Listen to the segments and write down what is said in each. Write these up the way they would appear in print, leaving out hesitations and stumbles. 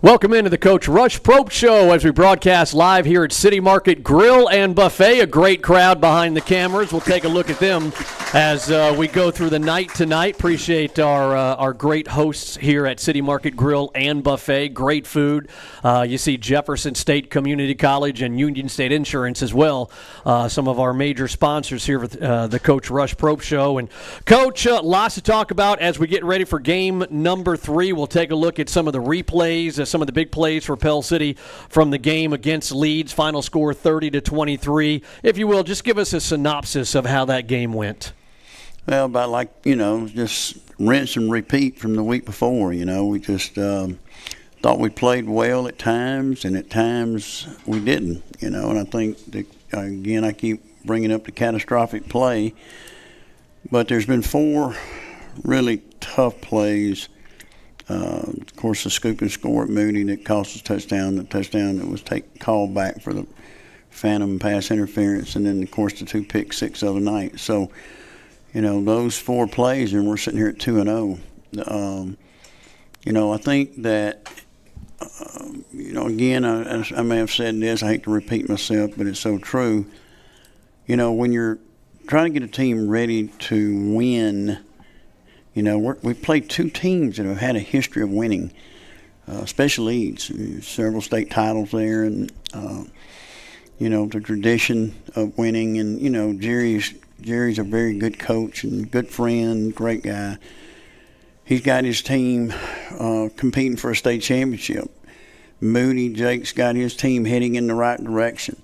Welcome into the Coach Rush Propst Show as we broadcast live here at City Market Grill and Buffet. A great crowd behind the cameras. We'll take a look at them as we go through the night tonight. Appreciate our great hosts here at City Market Grill and Buffet. Great food. You see Jefferson State Community College and Union State Insurance as well. Some of our major sponsors here with the Coach Rush Propst Show. And Coach, lots to talk about as we get ready for game number 3. We'll take a look at some of the replays, some of the big plays for Pell City from the game against Leeds. Final score 30-23. If you will, just give us a synopsis of how that game went. Well, about just rinse and repeat from the week before. We just thought we played well at times, and at times we didn't. And I think, again, I keep bringing up the catastrophic play, but there's been 4 really tough plays. Of course, the scoop and score at Moody that cost us touchdown, the touchdown that was called back for the phantom pass interference, and then, of course, the 2 pick six the other night. So, those 4 plays, and we're sitting here at 2-0. I think that, again, I may have said this, I hate to repeat myself, but it's so true. When you're trying to get a team ready to win, we've played 2 teams that have had a history of winning, especially Leeds. Several state titles there, and, the tradition of winning. And, Jerry's a very good coach and good friend, great guy. He's got his team competing for a state championship. Moody, Jake's got his team heading in the right direction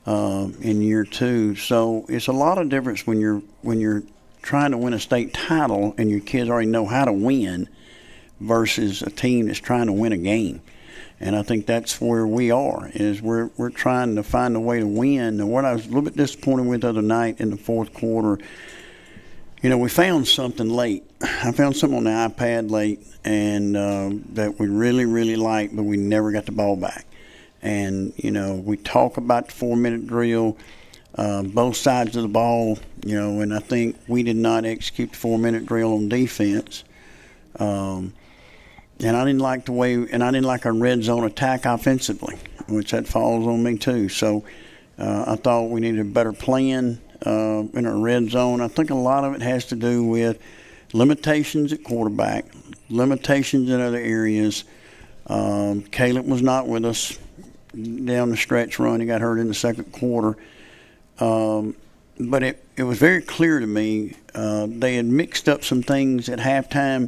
in year 2. So it's a lot of difference when you're trying to win a state title and your kids already know how to win versus a team that's trying to win a game. And I think that's where we are, is we're trying to find a way to win. And what I was a little bit disappointed with the other night in the fourth quarter, we found something late. I found something on the iPad late and that we really, really liked, but we never got the ball back. And, we talk about the 4-minute drill, both sides of the ball, and I think we did not execute the 4-minute drill on defense. And I didn't like our red zone attack offensively, which that falls on me too. So I thought we needed a better plan in our red zone. I think a lot of it has to do with limitations at quarterback, limitations in other areas. Caleb was not with us down the stretch run. He got hurt in the second quarter. But it was very clear to me they had mixed up some things at halftime,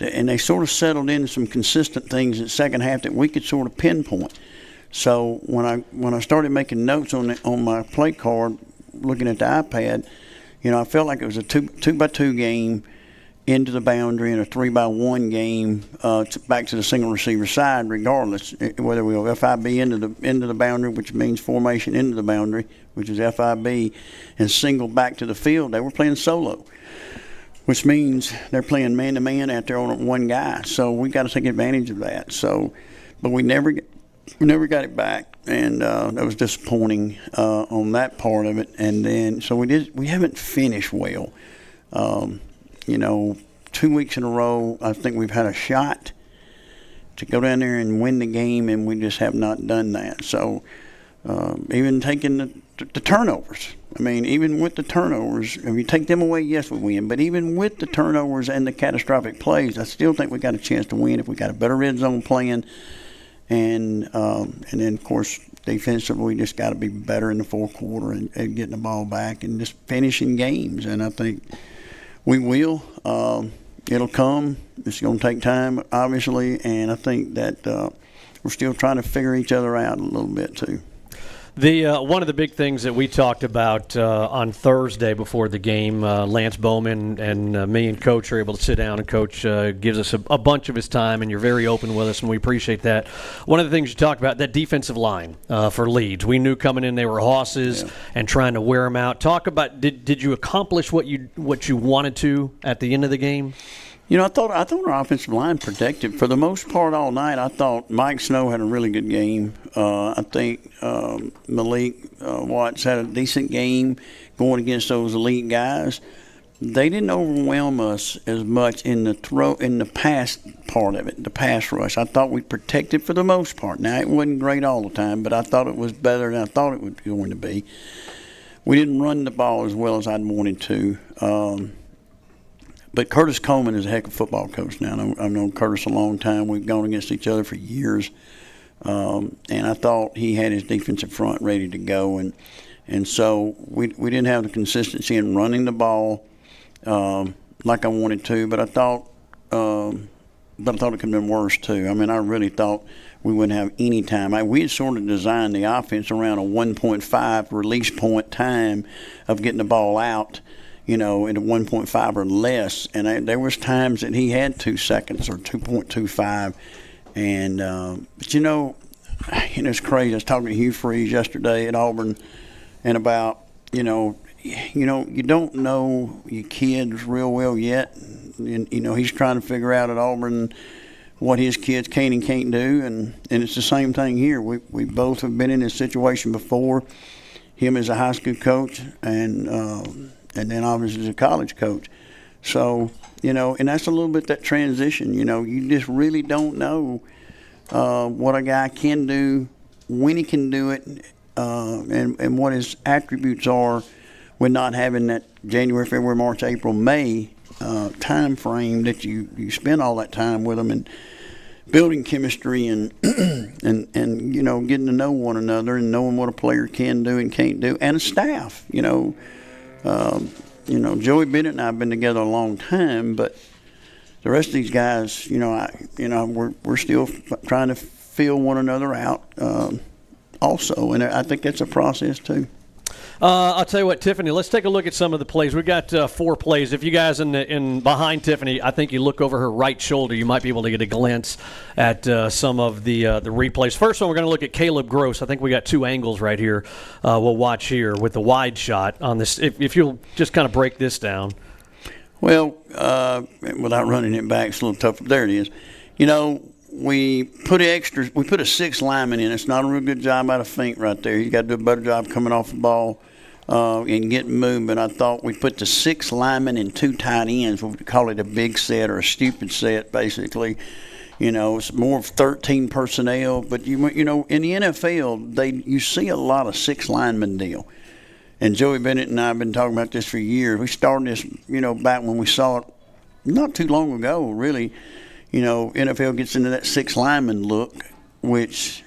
and they sort of settled into some consistent things in the second half that we could sort of pinpoint. So when I started making notes on my play card, looking at the iPad, I felt like it was a 2-by-2 game into the boundary and a 3-by-1 game back to the single receiver side, regardless whether we go FIB into the boundary, which means formation into the boundary, which is FIB, and single back to the field. They were playing solo, which means they're playing man-to-man out there on one guy. So we got to take advantage of that. So, but we never got it back, and that was disappointing on that part of it. And then so we haven't finished well. 2 weeks in a row, I think we've had a shot to go down there and win the game, and we just have not done that. So even taking the turnovers, even with the turnovers, if you take them away, yes, we win. But even with the turnovers and the catastrophic plays, I still think we got a chance to win if we got a better red zone plan. And then, of course, defensively, we just got to be better in the fourth quarter and getting the ball back and just finishing games. And I think we will. It'll come. It's going to take time, obviously. And I think that we're still trying to figure each other out a little bit, too. One of the big things that we talked about on Thursday before the game, Lance Bowman and me and Coach are able to sit down, and Coach gives us a bunch of his time, and you're very open with us, and we appreciate that. One of the things you talked about, that defensive line for Leeds. We knew coming in they were hosses and trying to wear them out. Talk about, did you accomplish what you wanted to at the end of the game? I thought our offensive line protected for the most part all night. I thought Mike Snow had a really good game. I think Malik Watts had a decent game going against those elite guys. they didn't overwhelm us as much in the pass part of it, the pass rush. I thought we protected for the most part. Now, it wasn't great all the time, but I thought it was better than I thought it was going to be. We didn't run the ball as well as I'd wanted to. But Curtis Coleman is a heck of a football coach now. I've known Curtis a long time. We've gone against each other for years. And I thought he had his defensive front ready to go. And so we didn't have the consistency in running the ball like I wanted to. But I thought it could have been worse too. I mean, I really thought we wouldn't have any time. We had sort of designed the offense around a 1.5 release point time of getting the ball out, at a 1.5 or less. And there was times that he had 2 seconds or 2.25. And but it's crazy. I was talking to Hugh Freeze yesterday at Auburn, and about you don't know your kids real well yet. And he's trying to figure out at Auburn what his kids can and can't do, and it's the same thing here. We both have been in this situation before. Him as a high school coach, and then obviously as a college coach. So and that's a little bit that transition. You just really don't know what a guy can do, when he can do it, and what his attributes are with not having that January, February, March, April, May time frame that you spend all that time with them and building chemistry and and getting to know one another and knowing what a player can do and can't do, and a staff. Joey Bennett and I have been together a long time, but the rest of these guys, we're still trying to feel one another out, also, and I think that's a process too. I'll tell you what, Tiffany, let's take a look at some of the plays. We've got 4 plays. If you guys in behind Tiffany, I think you look over her right shoulder, you might be able to get a glance at some of the replays. First one, we're going to look at Caleb Gross. I think we got 2 angles right here. We'll watch here with the wide shot on this. If you'll just kind of break this down. Well, without running it back, it's a little tough. There it is. We put a 6th lineman in. It's not a real good job out of Fink right there. He's got to do a better job coming off the ball and getting moving. I thought we put the 6 linemen and 2 tight ends. We call it a big set or a stupid set, basically. It's more of 13 personnel. But in the NFL, you see a lot of 6 lineman deal. And Joey Bennett and I have been talking about this for years. We started this, back when we saw it not too long ago, really. NFL gets into that 6 lineman look, which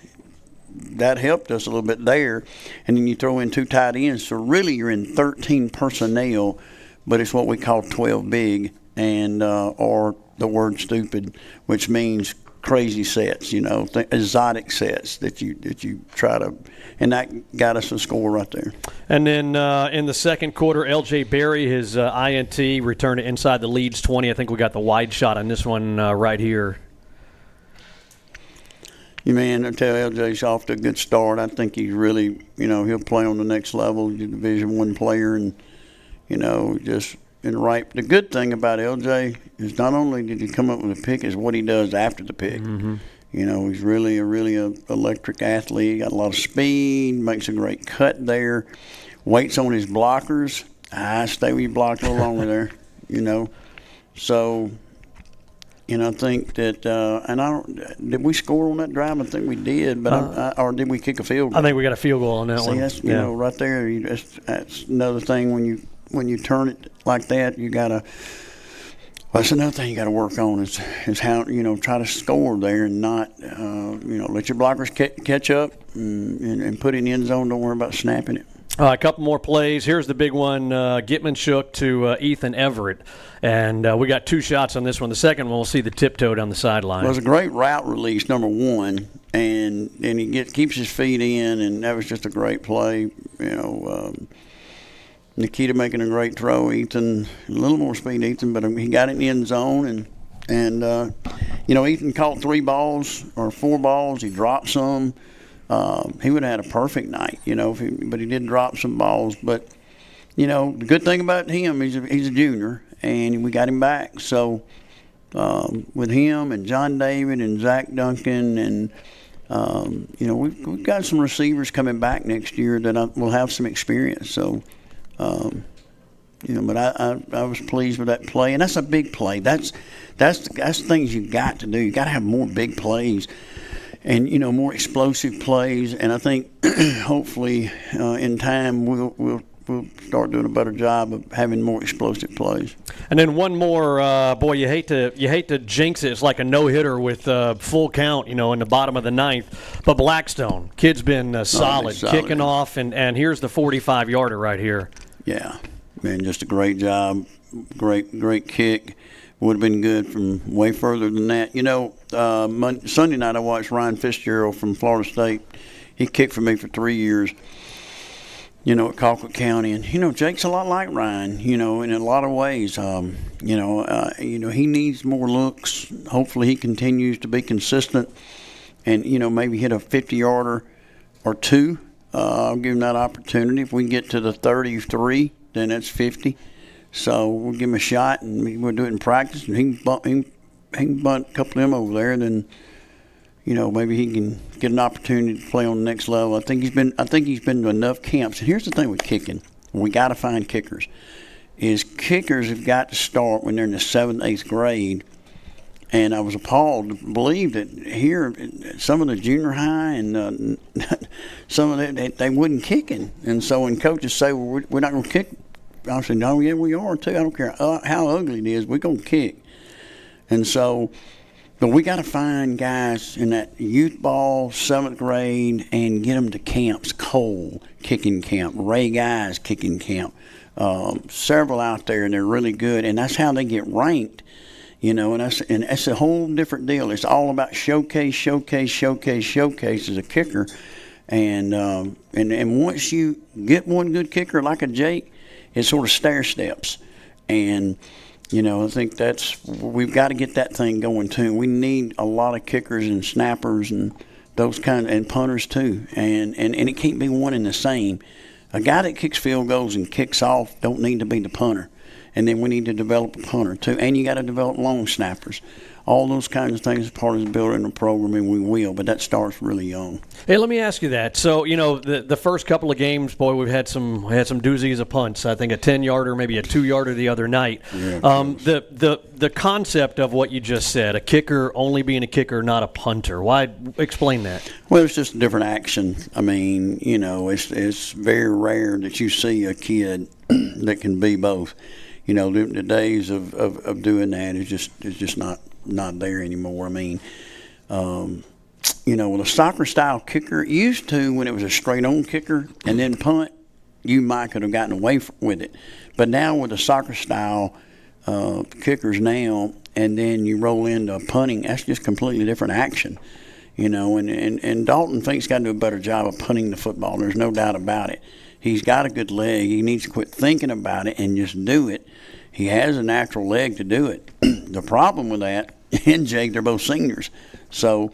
that helped us a little bit there. And then you throw in 2 tight ends. So really you're in 13 personnel, but it's what we call 12 big, and or the word stupid, which means crazy sets, exotic sets that you try to, and that got us a score right there. And then in the second quarter, LJ Berry, his INT, returned it inside the Leeds 20. I think we got the wide shot on this one right here. Man, I tell you, LJ's off to a good start. I think he's really, he'll play on the next level. He's a Division I player, and just. And right, the good thing about LJ is not only did he come up with a pick, is what he does after the pick. Mm-hmm. He's really a electric athlete. Got a lot of speed, makes a great cut there. Waits on his blockers. I stay with your block a little longer there. So, I think that, and I don't. Did we score on that drive? I think we did, but or did we kick a field goal? I think we got a field goal on that one. That's right there. That's another thing when you turn it like that, you gotta. Well, that's another thing you got to work on is how try to score there and not let your blockers catch up and put it in the end zone. Don't worry about snapping it. A couple more plays. Here's the big one. Gitman shook to Ethan Everett, and we got 2 shots on this one. The second one, we'll see the tiptoe down the sideline. Well, it was a great route release, number 1, and he keeps his feet in, and that was just a great play. Nikita making a great throw. Ethan, a little more speed, Ethan, but he got it in the end zone. And Ethan caught 3 balls or 4 balls. He dropped some. He would have had a perfect night, but he did drop some balls. But, the good thing about him, he's a junior, and we got him back. So with him and John David and Zach Duncan and we've got some receivers coming back next year that will have some experience. So, But I was pleased with that play, and that's a big play. That's things you got to do. You got to have more big plays, and more explosive plays. And I think hopefully in time we'll start doing a better job of having more explosive plays. And then one more, boy, you hate to jinx it. It's like a no-hitter with full count, in the bottom of the ninth. But Blackstone, kid's been solid, kicking off, and here's the 45-yarder right here. Yeah, man, just a great job, great kick. Would have been good from way further than that. Sunday night I watched Ryan Fitzgerald from Florida State. He kicked for me for 3 years. At Chalkville County. And, Jake's a lot like Ryan, in a lot of ways. He needs more looks. Hopefully he continues to be consistent and, maybe hit a 50-yarder or two. I'll give him that opportunity. If we can get to the 33, then that's 50. So we'll give him a shot, and we'll do it in practice. And he can bunt a couple of them over there, and then maybe he can get an opportunity to play on the next level. I think he's been to enough camps. And here's the thing with kicking: we got to find kickers. Kickers have got to start when they're in the 7th, 8th grade. And I was appalled to believe that here, some of the junior high and some of that they wasn't kicking. And so when coaches say, well, we're not going to kick, I said, no, yeah, we are too. I don't care how ugly it is, we're going to kick. And so. But we got to find guys in that youth ball, 7th grade, and get them to camps. Cole kicking camp, Ray Guys kicking camp, several out there, and they're really good. And that's how they get ranked, And that's a whole different deal. It's all about showcase as a kicker, and once you get one good kicker like a Jake, it's sort of stair steps, and. I think we've got to get that thing going too. We need a lot of kickers and snappers and those and punters too. And it can't be one and the same. A guy that kicks field goals and kicks off don't need to be the punter. And then we need to develop a punter too. And you got to develop long snappers. All those kinds of things as part of the building the program, and we will, but that starts really young. Hey, let me ask you that. So, the first couple of games, boy, we've had some doozies of punts. I think a 10-yarder, maybe a 2-yarder the other night. Yeah, the concept of what you just said, a kicker only being a kicker, not a punter. Why? Explain that. Well, it's just a different action. I mean, it's very rare that you see a kid that can be both. The days of doing that is just not there anymore. I mean, with a soccer-style kicker, used to when it was a straight-on kicker and then punt, you might could have gotten away with it. But now with the soccer-style kickers now, and then you roll into punting, that's just completely different action. And Dalton thinks he's got to do a better job of punting the football. There's no doubt about it. He's got a good leg. He needs to quit thinking about it and just do it. He has a natural leg to do it. The problem with that, and Jake, they're both seniors. So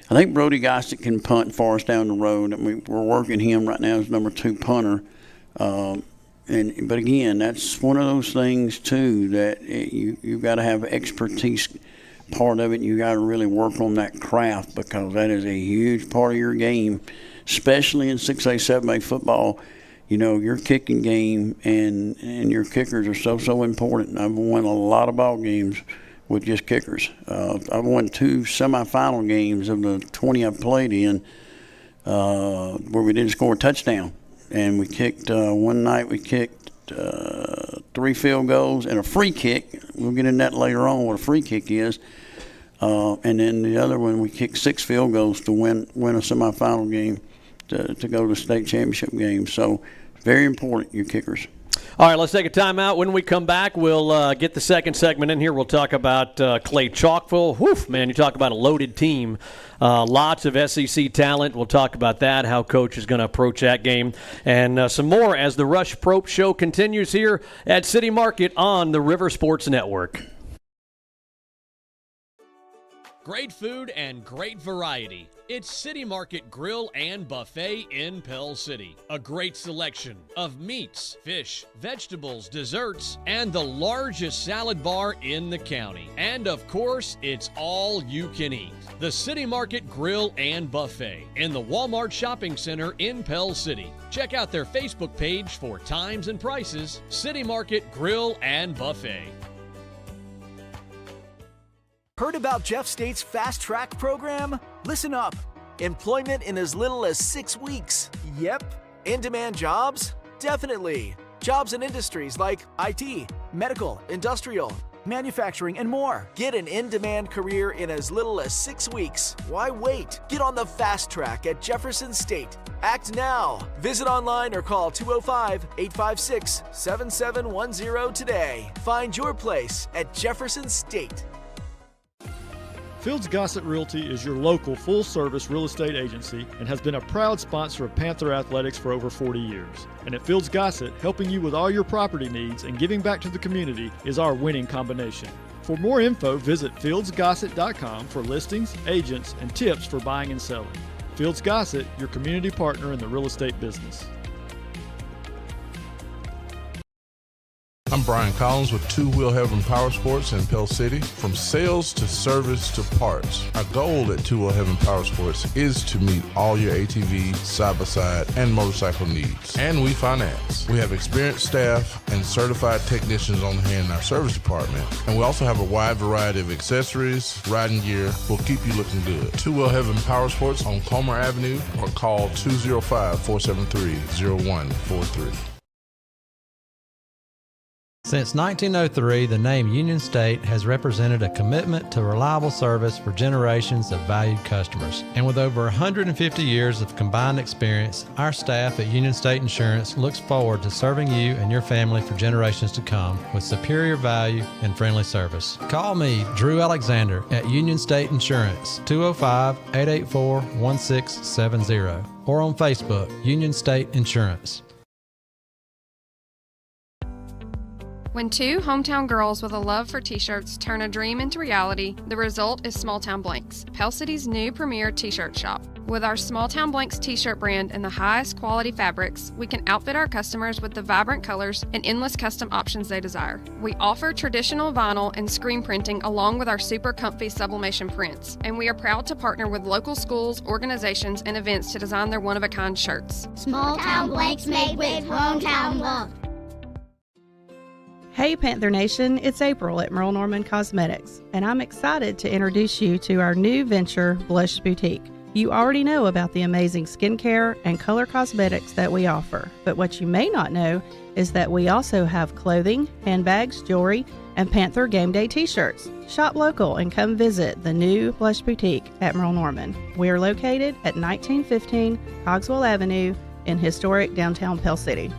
I think Brody Gossett can punt far as down the road. I mean, we're working him right now as number 2 punter. But again, that's one of those things, too, that you've got to have expertise part of it. You got to really work on that craft because that is a huge part of your game, especially in 6A, 7A football. Your kicking game and your kickers are so important. I've won a lot of ball games with just kickers. I've won 2 semifinal games of the 20 I've played in where we didn't score a touchdown. And we kicked, one night we kicked 3 field goals and a free kick. We'll get into that later on, what a free kick is. And then the other one, we kicked 6 field goals to win a semifinal game to go to the state championship game. So very important, your kickers. All right, let's take a timeout. When we come back, we'll get the second segment in here. We'll talk about Clay Chalkville. Woof, man, you talk about a loaded team. Lots of SEC talent. We'll talk about that, how Coach is going to approach that game, and some more as the Rush Propst Show continues here at City Market on the River Sports Network. Great food and great variety. It's City Market Grill and Buffet in Pell City. A great selection of meats, fish, vegetables, desserts, and the largest salad bar in the county. And of course, it's all you can eat. The City Market Grill and Buffet in the Walmart Shopping Center in Pell City. Check out their Facebook page for times and prices. City Market Grill and Buffet. Heard about Jeff State's Fast Track program? Listen up. Employment in as little as 6 weeks. Yep. In-demand jobs? Definitely. Jobs in industries like IT, medical, industrial, manufacturing, and more. Get an in-demand career in as little as 6 weeks. Why wait? Get on the Fast Track at Jefferson State. Act now. Visit online or call 205-856-7710 today. Find your place at Jefferson State. Fields Gossett Realty is your local full-service real estate agency and has been a proud sponsor of Panther Athletics for over 40 years. And at Fields Gossett, helping you with all your property needs and giving back to the community is our winning combination. For more info, visit fieldsgossett.com for listings, agents, and tips for buying and selling. Fields Gossett, your community partner in the real estate business. I'm Brian Collins with Two Wheel Heaven Power Sports in Pell City. From sales to service to parts, our goal at Two Wheel Heaven Power Sports is to meet all your ATV, side-by-side, and motorcycle needs. And we finance. We have experienced staff and certified technicians on hand in our service department. And we also have a wide variety of accessories, riding gear will keep you looking good. Two Wheel Heaven Power Sports on Comer Avenue or call 205-473-0143. Since 1903, the name Union State has represented a commitment to reliable service for generations of valued customers. And with over 150 years of combined experience, our staff at Union State Insurance looks forward to serving you and your family for generations to come with superior value and friendly service. Call me, Drew Alexander, at Union State Insurance, 205-884-1670, or on Facebook, Union State Insurance. When two hometown girls with a love for t-shirts turn a dream into reality, the result is Small Town Blanks, Pell City's new premier t-shirt shop. With our Small Town Blanks t-shirt brand and the highest quality fabrics, we can outfit our customers with the vibrant colors and endless custom options they desire. We offer traditional vinyl and screen printing along with our super comfy sublimation prints, and we are proud to partner with local schools, organizations, and events to design their one-of-a-kind shirts. Small Town Blanks made with hometown love. Hey Panther Nation, it's April at Merle Norman Cosmetics, and I'm excited to introduce you to our new venture, Blush Boutique. You already know about the amazing skincare and color cosmetics that we offer, but what you may not know is that we also have clothing, handbags, jewelry, and Panther Game Day t-shirts. Shop local and come visit the new Blush Boutique at Merle Norman. We are located at 1915 Cogswell Avenue in historic downtown Pell City.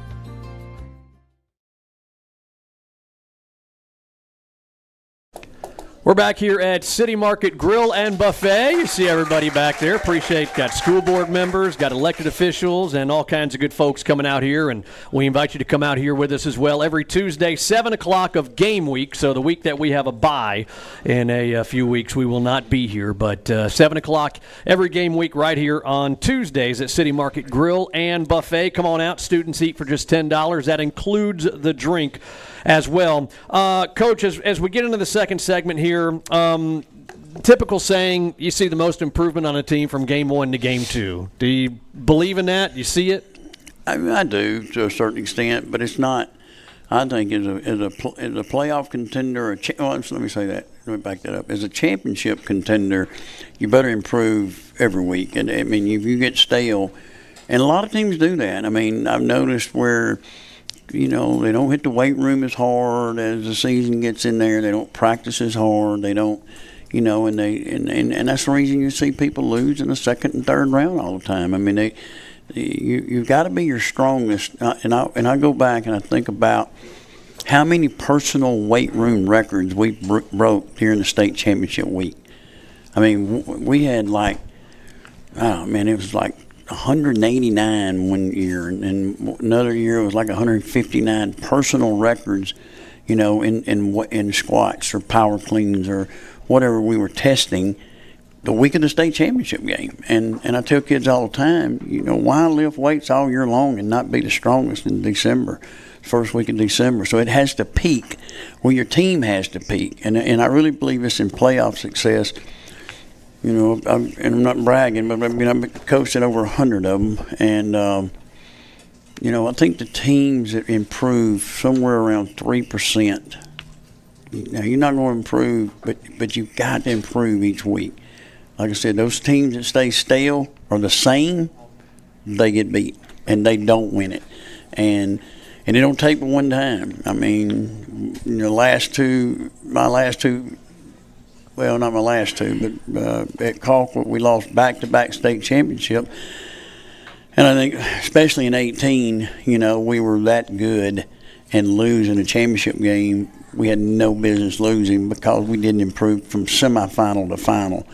We're back here at City Market Grill and Buffet. You see everybody back there. Got school board members, got elected officials, and all kinds of good folks coming out here. And we invite you to come out here with us as well every Tuesday, 7 o'clock of game week. So the week that we have a bye in a few weeks, we will not be here. But 7 o'clock every game week right here on Tuesdays at City Market Grill and Buffet. Come on out. Students eat for just $10. That includes the drink as well. Coach, as we get into the second segment here, typical saying, you see the most improvement on a team from game one to game two. Do you believe in that? You see it? I do to a certain extent, but it's not. I think as a playoff contender, let me say that. Let me back that up. As a championship contender, you better improve every week. And I mean, if you get stale, and a lot of teams do that. I mean, I've noticed where, they don't hit the weight room as hard as the season gets in there. They don't practice as hard. They don't, and that's the reason you see people lose in the second and third round all the time. I mean, you've got to be your strongest. And I go back and I think about how many personal weight room records we broke during the state championship week. I mean, we had it was like 189 one year, and another year it was like 159 personal records, in squats or power cleans or whatever we were testing. the week of the state championship game. And I tell kids all the time, why lift weights all year long and not be the strongest in December, first week of December? So it has to peak. Well, your team has to peak. And I really believe it's in playoff success. I'm not bragging, but I've coached at over 100 of them. And, I think the teams that improve somewhere around 3%. Now, you're not going to improve, but you've got to improve each week. Like I said, those teams that stay stale or the same, they get beat, and they don't win it. And it don't take but one time. I mean, my last two, well, not my last two, but at Chalkville, we lost back-to-back state championship. And I think, especially in 18, we were that good, and losing a championship game, we had no business losing because we didn't improve from semifinal to final.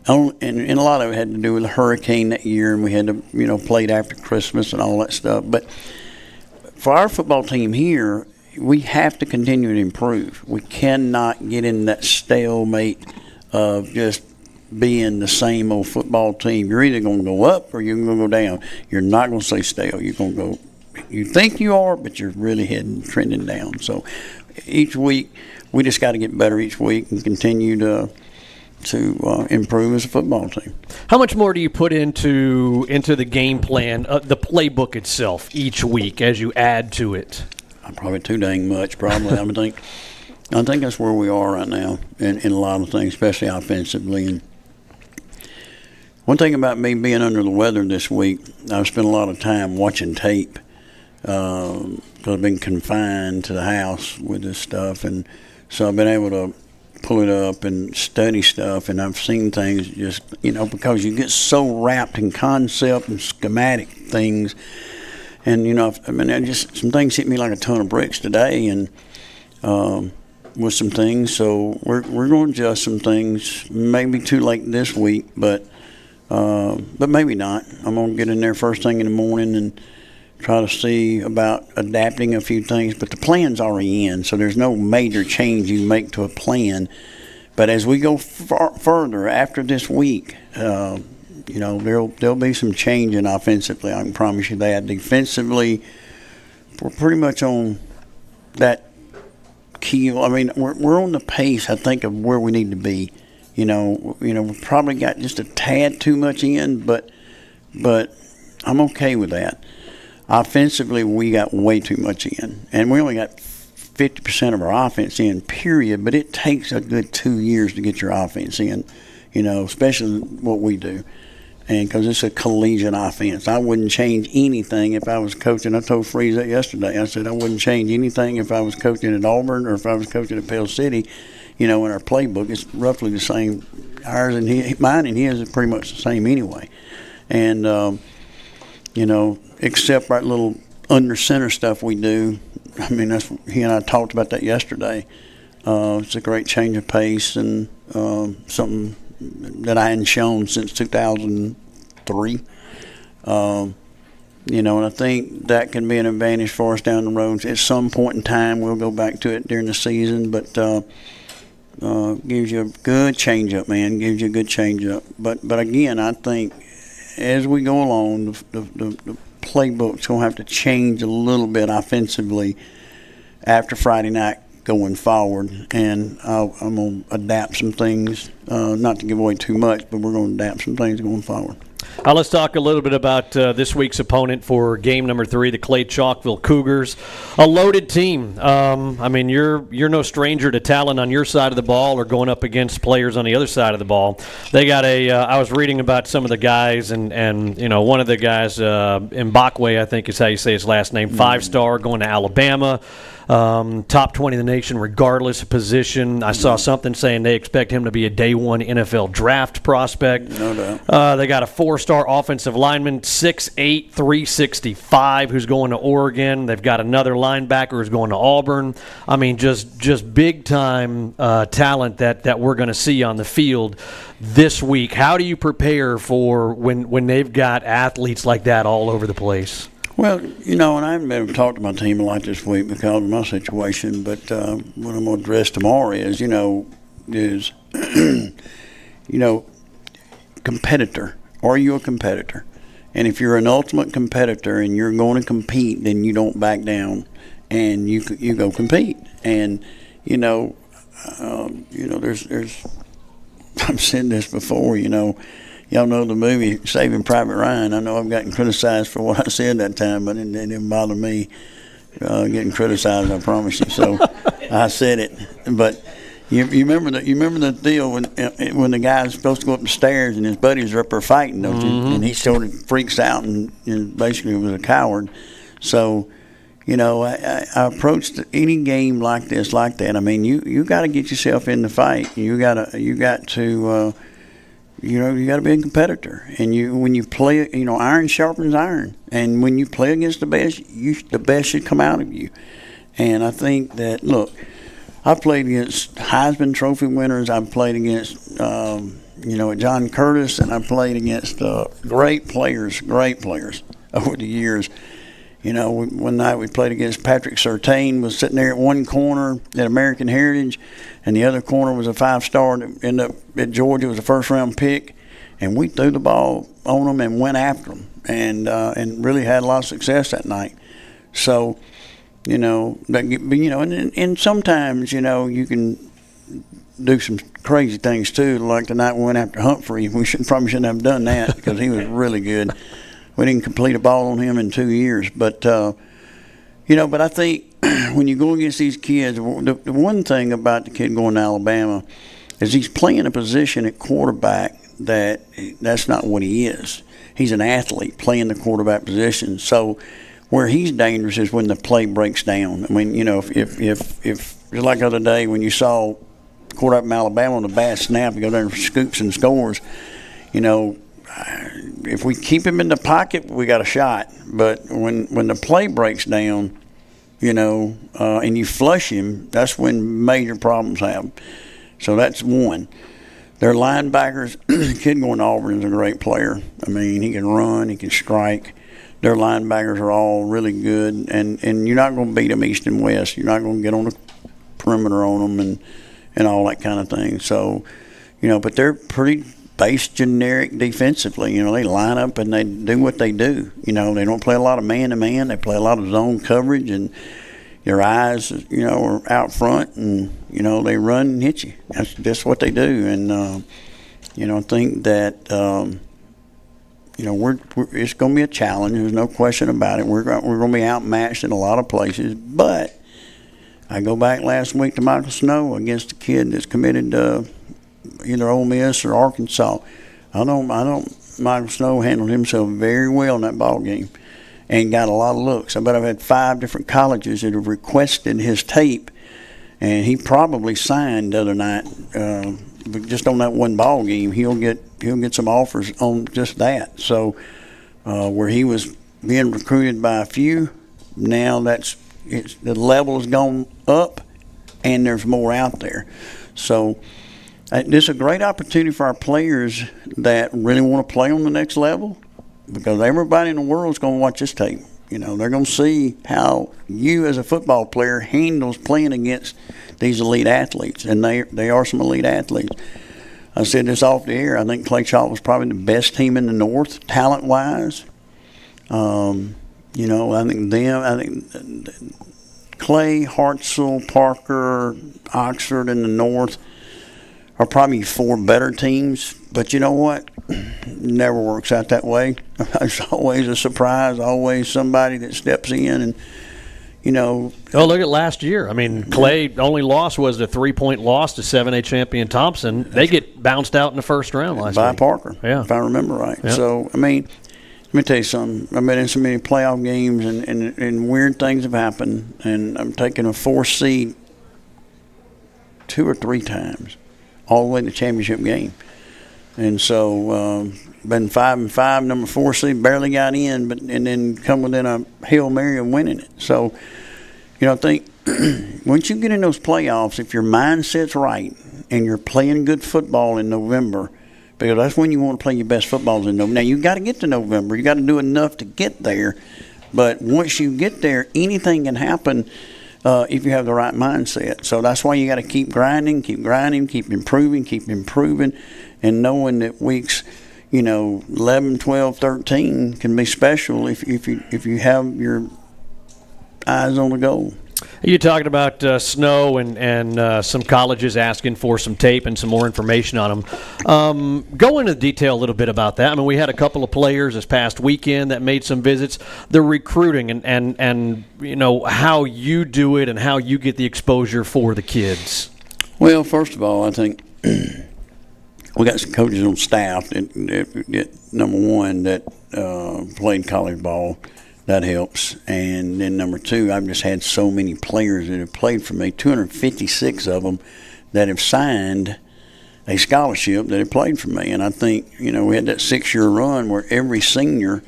And a lot of it had to do with the hurricane that year, and we had to, played after Christmas and all that stuff. But for our football team here, we have to continue to improve. We cannot get in that stalemate of just being the same old football team. You're either going to go up or you're going to go down. You're not going to stay stale. You're going to go. You think you are, but you're really trending down. So each week, we just got to get better each week and continue to improve as a football team. How much more do you put into the game plan, the playbook itself, each week as you add to it? Probably too dang much. Probably. I think that's where we are right now in a lot of things, especially offensively. And one thing about me being under the weather this week, I've spent a lot of time watching tape because I've been confined to the house with this stuff, and so I've been able to pull it up and study stuff, and I've seen things just, because you get so wrapped in concept and schematic things. And, just some things hit me like a ton of bricks today, and with some things. So we're going to adjust some things. Maybe too late this week, but maybe not. I'm going to get in there first thing in the morning and try to see about adapting a few things. But the plan's already in, so there's no major change you make to a plan. But as we go further after this week, there'll be some changing offensively. I can promise you that. Defensively, we're pretty much on that key. I mean, we're on the pace, I think, of where we need to be. We've probably got just a tad too much in, but I'm okay with that. Offensively, we got way too much in, and we only got 50% of our offense in, period. But it takes a good 2 years to get your offense in, especially what we do. And because it's a collegiate offense. I wouldn't change anything if I was coaching. I told Freeze that yesterday. I said I wouldn't change anything if I was coaching at Auburn or if I was coaching at Pell City. In our playbook, it's roughly the same. Ours and mine and his is pretty much the same anyway. And, except that little under center stuff we do. I mean, he and I talked about that yesterday. It's a great change of pace and something that I hadn't shown since 2003. And I think that can be an advantage for us down the road. At some point in time, we'll go back to it during the season, but gives you a good change-up, man. Gives you a good change-up. But again, I think as we go along, the playbook's going to have to change a little bit offensively after Friday night going forward, and I'm going to adapt some things, not to give away too much, but we're going to adapt some things going forward. Let's talk a little bit about this week's opponent for game number 3, the Clay Chalkville Cougars. A loaded team. You're no stranger to talent on your side of the ball or going up against players on the other side of the ball. They got I was reading about some of the guys, and one of the guys, Mbakwe, I think is how you say his last name, 5-star, going to Alabama. Top 20 in the nation regardless of position. I saw something saying they expect him to be a day 1 NFL draft prospect. No doubt. They got a 4-star offensive lineman, 6'8", 365, who's going to Oregon. They've got another linebacker who's going to Auburn. I mean, just big-time talent that we're going to see on the field this week. How do you prepare for when they've got athletes like that all over the place? Well, and I haven't been able to talk to my team a lot this week because of my situation, but what I'm going to address tomorrow is competitor. Are you a competitor? And if you're an ultimate competitor and you're going to compete, then you don't back down, and you go compete. And there's I've said this before. Y'all know the movie Saving Private Ryan. I know I've gotten criticized for what I said that time, but it didn't bother me getting criticized. I promise you. So I said it, but. You remember the deal when the guy's supposed to go up the stairs and his buddies are up there fighting, don't you? And he sort of freaks out and basically was a coward. So, I approached any game like that. I mean, you got to get yourself in the fight. You got to you got to be a competitor. And when you play, iron sharpens iron. And when you play against the best, the best should come out of you. And I think that I played against Heisman Trophy winners. I've played against, John Curtis, and I played against great players over the years. One night we played against Patrick Surtain, was sitting there at one corner at American Heritage, and the other corner was a 5-star that ended up at Georgia, was a first-round pick, and we threw the ball on them and went after them, and really had a lot of success that night. So. And sometimes, you can do some crazy things too. Like the night we went after Humphrey, we probably shouldn't have done that because he was really good. We didn't complete a ball on him in 2 years, but but I think when you go against these kids, the one thing about the kid going to Alabama is he's playing a position at quarterback that's not what he is. He's an athlete playing the quarterback position, so. Where he's dangerous is when the play breaks down. I mean, if just like the other day when you saw the quarterback from Alabama on a bad snap, he go there and scoops and scores. If we keep him in the pocket, we got a shot. But when the play breaks down, and you flush him, that's when major problems happen. So that's one. Their linebackers, the kid going to Auburn is a great player. I mean, he can run, he can strike. Their linebackers are all really good, and you're not going to beat them east and west. You're not going to get on the perimeter on them and all that kind of thing. So, but they're pretty base generic defensively. They line up and they do what they do. They don't play a lot of man-to-man. They play a lot of zone coverage, and your eyes, are out front, and, they run and hit you. That's what they do. And, I think that it's going to be a challenge. There's no question about it. We're going to be outmatched in a lot of places. But I go back last week to Michael Snow against a kid that's committed to either Ole Miss or Arkansas. I know Michael Snow handled himself very well in that ball game and got a lot of looks. I bet I've had 5 different colleges that have requested his tape, and he probably signed the other night. But just on that one ball game, he'll get some offers on just that. So where he was being recruited by a few, now the level has gone up, and there's more out there. So this is a great opportunity for our players that really want to play on the next level, because everybody in the world is going to watch this tape. They're going to see how you as a football player handles playing against these elite athletes, and they are some elite athletes. I said this off the air. I think Clay Chalk was probably the best team in the North, talent-wise. I think Clay, Hartselle, Parker, Oxford in the North are probably 4 better teams. But you know what? It never works out that way. There's always a surprise, always somebody that steps in and, Oh, look at last year. I mean, Clay only loss was the 3-point loss to 7A champion Thompson. They get bounced out in the first round last by week. Parker, yeah, if I remember right. Yeah. So, I mean, let me tell you something. I've been in so many playoff games, and weird things have happened, and I'm taking a 4th seed 2 or 3 times, all the way to the championship game. And so, been 5-5, number 4 seed, barely got in, and then come within a Hail Mary of winning it. So, I think once you get in those playoffs, if your mindset's right and you're playing good football in November, because that's when you want to play your best footballs in November. Now, you got to get to November. You got to do enough to get there. But once you get there, anything can happen if you have the right mindset. So that's why you got to keep grinding, keep improving, and knowing that weeks 11, 12, 13 can be special if you have your eyes on the goal. You're talking about snow and some colleges asking for some tape and some more information on them. Go into detail a little bit about that. I mean, we had a couple of players this past weekend that made some visits. The recruiting and how you do it and how you get the exposure for the kids. Well, first of all, I think we got some coaches on staff that number one, that played college ball. That helps. And then number two, I've just had so many players that have played for me, 256 of them that have signed a scholarship that have played for me. And I think, we had that 6-year run where every senior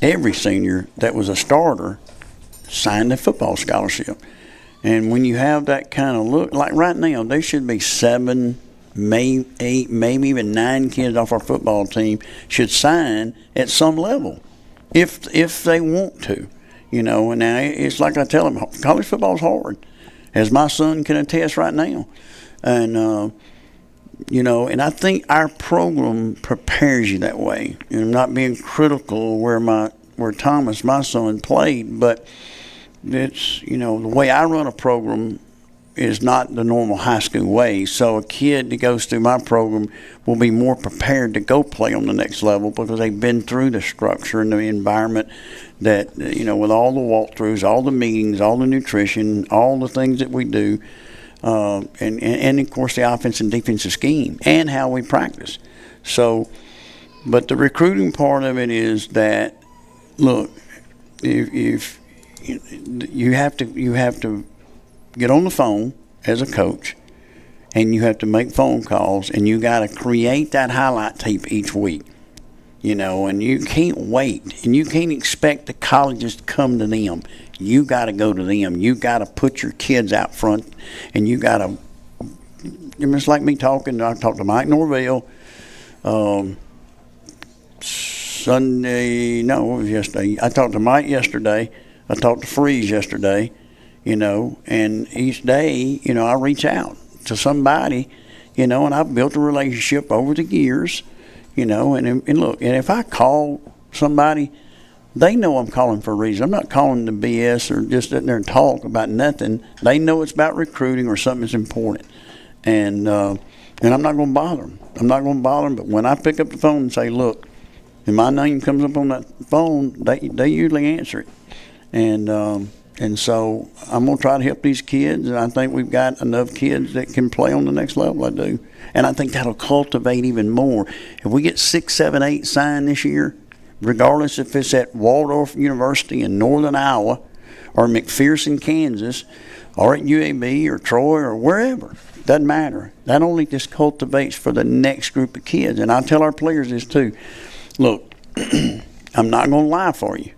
that was a starter signed a football scholarship. And when you have that kind of look, like right now, there should be 7, maybe 8, maybe even 9 kids off our football team should sign at some level. If they want to, and now it's like I tell them, college football is hard, as my son can attest right now, and and I think our program prepares you that way. And I'm not being critical where Thomas, my son, played, but it's the way I run a program is not the normal high school way. So a kid that goes through my program will be more prepared to go play on the next level because they've been through the structure and the environment that, with all the walkthroughs, all the meetings, all the nutrition, all the things that we do, and of course the offense and defensive scheme and how we practice. So, but the recruiting part of it is that, look, if you have to get on the phone as a coach, and you have to make phone calls, and you got to create that highlight tape each week, and you can't wait, and you can't expect the colleges to come to them. You got to go to them. You got to put your kids out front, and you got to. It's like me talking. I talked to Mike Norvell Sunday. No, it was yesterday. I talked to Mike yesterday. I talked to Freeze yesterday. And each day, I reach out to somebody, and I've built a relationship over the years, and look, and if I call somebody, they know I'm calling for a reason. I'm not calling to BS or just sitting there and talk about nothing. They know it's about recruiting or something that's important, and I'm not going to bother them. I'm not going to bother them, but when I pick up the phone and say, look, and my name comes up on that phone, they usually answer it, and so I'm going to try to help these kids, and I think we've got enough kids that can play on the next level. I do. And I think that'll cultivate even more. If we get 6, 7, 8 signed this year, regardless if it's at Waldorf University in northern Iowa or McPherson, Kansas, or at UAB or Troy or wherever, doesn't matter. That only just cultivates for the next group of kids. And I tell our players this too. Look, I'm not going to lie for you.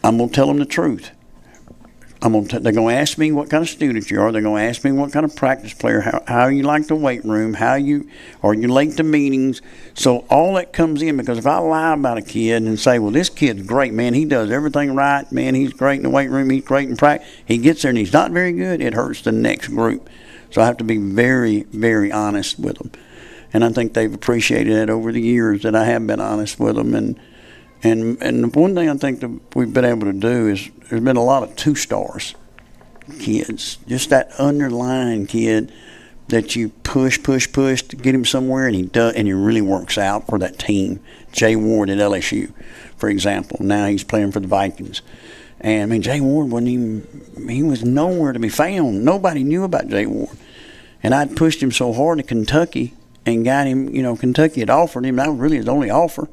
I'm going to tell them the truth. They're going to ask me what kind of student you are. They're going to ask me what kind of practice player, how you like the weight room, are you late to meetings. So all that comes in, because if I lie about a kid and say, well, this kid's great, man, he does everything right, man, he's great in the weight room, he's great in practice, he gets there and he's not very good, it hurts the next group. So I have to be very, very honest with them. And I think they've appreciated that over the years, that I have been honest with them. And the one thing I think that we've been able to do is there's been a lot of 2-stars kids, just that underlying kid that you push to get him somewhere, and he really works out for that team. Jay Ward at LSU, for example. Now he's playing for the Vikings. And Jay Ward he was nowhere to be found. Nobody knew about Jay Ward. And I'd pushed him so hard to Kentucky and got him, Kentucky had offered him. That was really his only offer.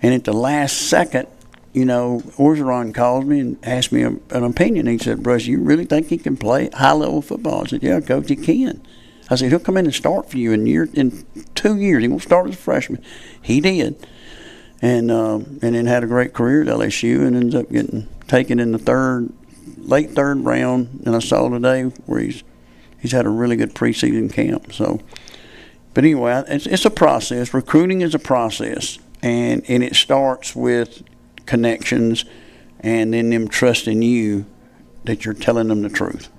And at the last second, Orgeron calls me and asked me an opinion. He said, Bruce, you really think he can play high-level football? I said, yeah, Coach, he can. I said, he'll come in and start for you in 2 years. He won't start as a freshman. He did. And then had a great career at LSU and ends up getting taken in the late third round. And I saw today where he's had a really good preseason camp. So, but anyway, it's a process. Recruiting is a process. And it starts with connections and then them trusting you that you're telling them the truth.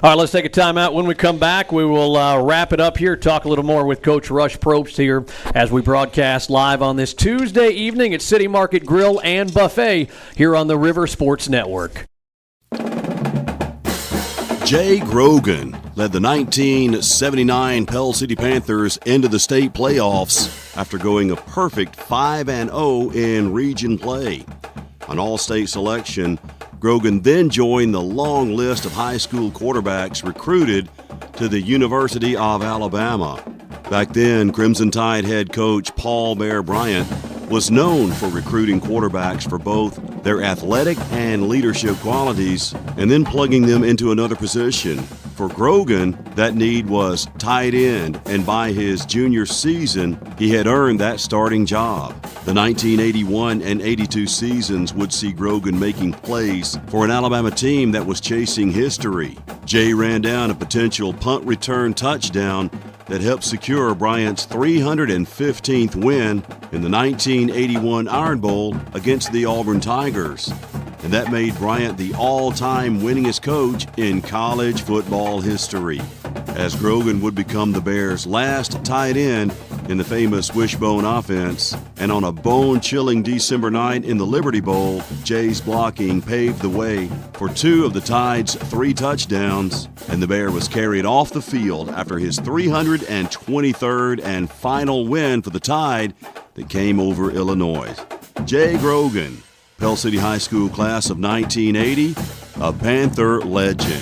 All right, let's take a timeout. When we come back, we will wrap it up here, talk a little more with Coach Rush Propst here as we broadcast live on this Tuesday evening at City Market Grill and Buffet here on the River Sports Network. Jay Grogan led the 1979 Pell City Panthers into the state playoffs after going a perfect 5-0 in region play. An all-state selection, Grogan then joined the long list of high school quarterbacks recruited to the University of Alabama. Back then, Crimson Tide head coach Paul Bear Bryant was known for recruiting quarterbacks for both their athletic and leadership qualities and then plugging them into another position. For Grogan, that need was tight end, and by his junior season, he had earned that starting job. The 1981 and 82 seasons would see Grogan making plays for an Alabama team that was chasing history. Jay ran down a potential punt return touchdown that helped secure Bryant's 315th win in the 1981 Iron Bowl against the Auburn Tigers. And that made Bryant the all-time winningest coach in college football history, as Grogan would become the Bears' last tight end in the famous wishbone offense. And on a bone-chilling December night in the Liberty Bowl, Jay's blocking paved the way for two of the Tide's 3 touchdowns, and the Bear was carried off the field after his 323rd and final win for the Tide that came over Illinois. Jay Grogan, Pell City High School class of 1980, a Panther legend.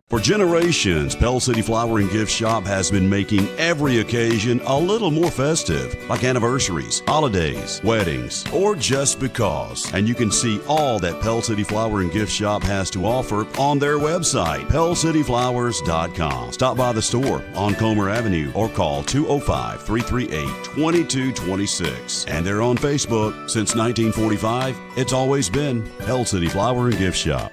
For generations, Pell City Flower and Gift Shop has been making every occasion a little more festive, like anniversaries, holidays, weddings, or just because. And you can see all that Pell City Flower and Gift Shop has to offer on their website, pellcityflowers.com. Stop by the store on Comer Avenue or call 205-338-2226. And they're on Facebook. Since 1945, it's always been Pell City Flower and Gift Shop.